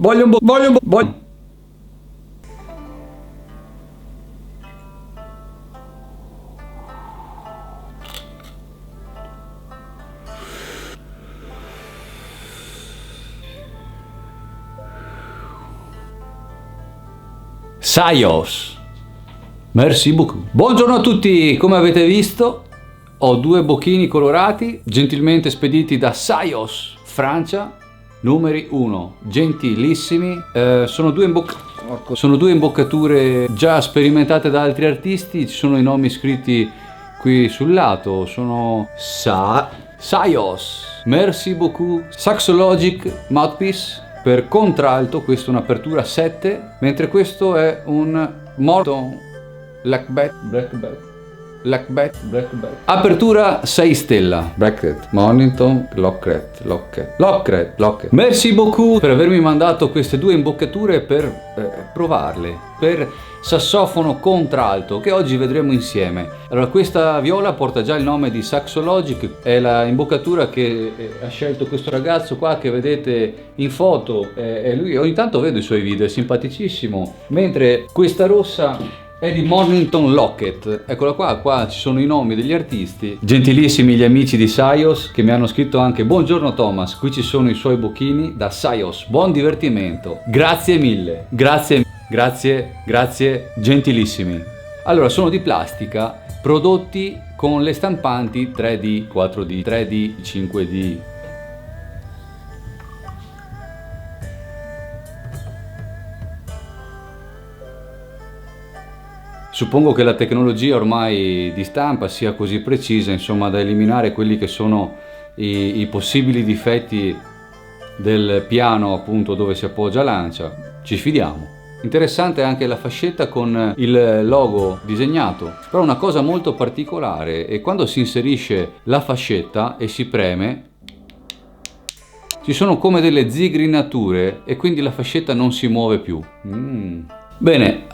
voglio. Sayos. Merci beaucoup. Buongiorno a tutti, come avete visto ho due bocchini colorati gentilmente spediti da Sayos, Francia, numeri 1, gentilissimi. Sono due imboccature già sperimentate da altri artisti, ci sono i nomi scritti qui sul lato, sono Sayos, Merci beaucoup, Saxologic Mouthpiece per contralto, questo è un'apertura 7, mentre questo è un Morton Blackbat. Apertura 6 stella. Bracket, Mornington, Lockret. Merci beaucoup per avermi mandato queste due imboccature per provarle, per sassofono contralto, che oggi vedremo insieme. Allora, questa viola porta già il nome di Saxologic, è la imboccatura che ha scelto questo ragazzo qua che vedete in foto, e lui ogni tanto vedo i suoi video, è simpaticissimo, mentre questa rossa è di Mornington Locket. Eccola qua ci sono i nomi degli artisti. Gentilissimi gli amici di Sayos che mi hanno scritto anche: buongiorno Thomas, qui ci sono i suoi bocchini da Sayos, buon divertimento. Grazie mille, grazie, gentilissimi. Allora, sono di plastica, prodotti con le stampanti 3D, 4D, 3D, 5D. Suppongo che la tecnologia ormai di stampa sia così precisa, insomma, da eliminare quelli che sono i possibili difetti del piano, appunto, dove si appoggia l'Ancia. Ci fidiamo. Interessante anche la fascetta con il logo disegnato, però una cosa molto particolare è quando si inserisce la fascetta e si preme, ci sono come delle zigrinature e quindi la fascetta non si muove più. Bene,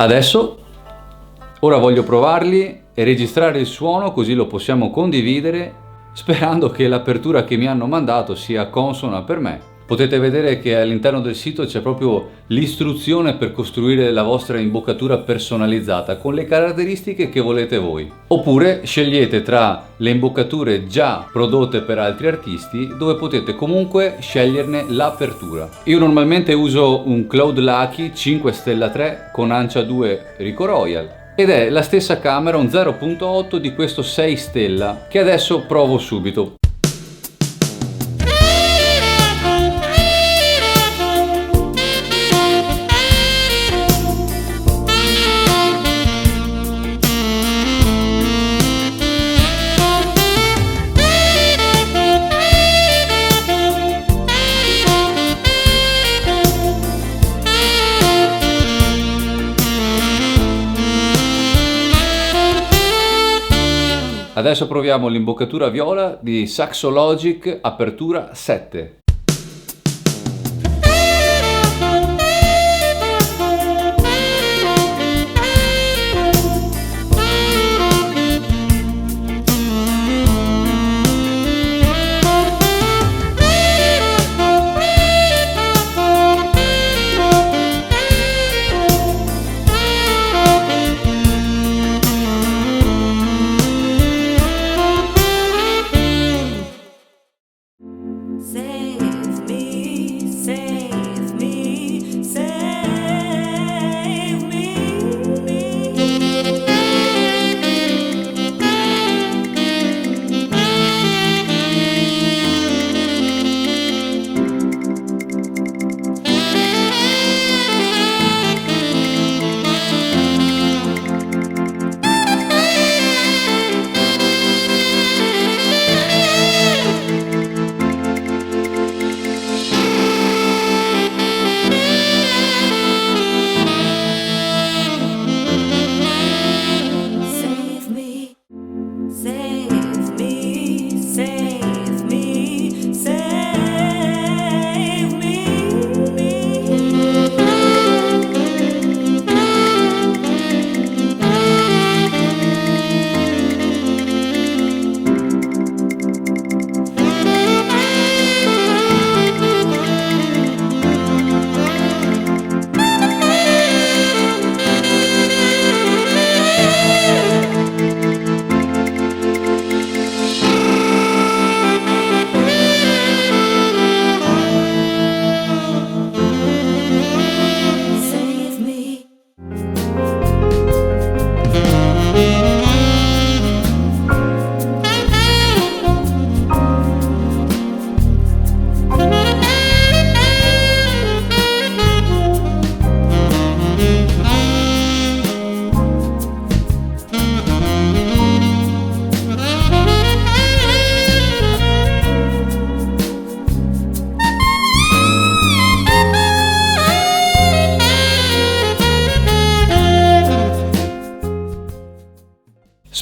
ora voglio provarli e registrare il suono, così lo possiamo condividere, sperando che l'apertura che mi hanno mandato sia consona per me. Potete vedere che all'interno del sito c'è proprio l'istruzione per costruire la vostra imboccatura personalizzata con le caratteristiche che volete voi. Oppure scegliete tra le imboccature già prodotte per altri artisti, dove potete comunque sceglierne l'apertura. Io normalmente uso un Cloud Lucky 5 stella 3 con Ancia 2 Rico Royal. Ed è la stessa camera, un 0.8 di questo 6 stella, che adesso provo subito. Adesso proviamo l'imboccatura viola di Saxologic apertura 7. Say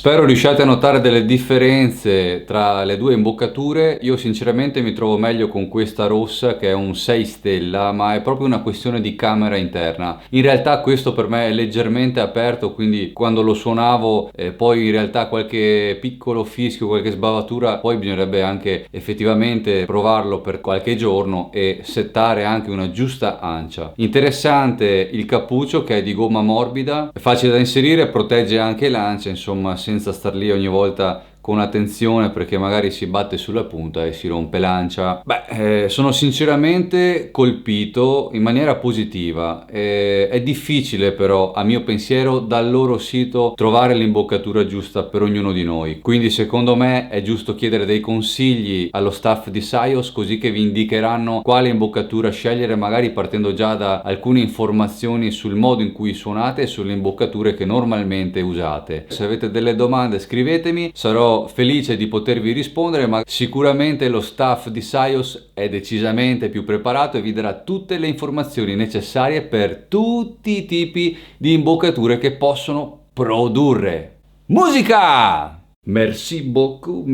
Spero riusciate a notare delle differenze tra le due imboccature. Io sinceramente mi trovo meglio con questa rossa che è un 6 stella, ma è proprio una questione di camera interna. In realtà questo per me è leggermente aperto, quindi quando lo suonavo poi in realtà qualche piccolo fischio, qualche sbavatura, poi bisognerebbe anche effettivamente provarlo per qualche giorno e settare anche una giusta ancia. Interessante il cappuccio che è di gomma morbida, è facile da inserire, protegge anche l'ancia, insomma, senza star lì ogni volta con attenzione perché magari si batte sulla punta e si rompe l'ancia. Beh, sono sinceramente colpito in maniera positiva. È difficile però, a mio pensiero, dal loro sito trovare l'imboccatura giusta per ognuno di noi. Quindi secondo me è giusto chiedere dei consigli allo staff di Saios, così che vi indicheranno quale imboccatura scegliere, magari partendo già da alcune informazioni sul modo in cui suonate e sulle imboccature che normalmente usate. Se avete delle domande scrivetemi, sarò felice di potervi rispondere, ma sicuramente lo staff di Saios è decisamente più preparato e vi darà tutte le informazioni necessarie per tutti i tipi di imboccature che possono produrre. Musica! Merci beaucoup,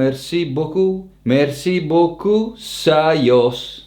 Saios.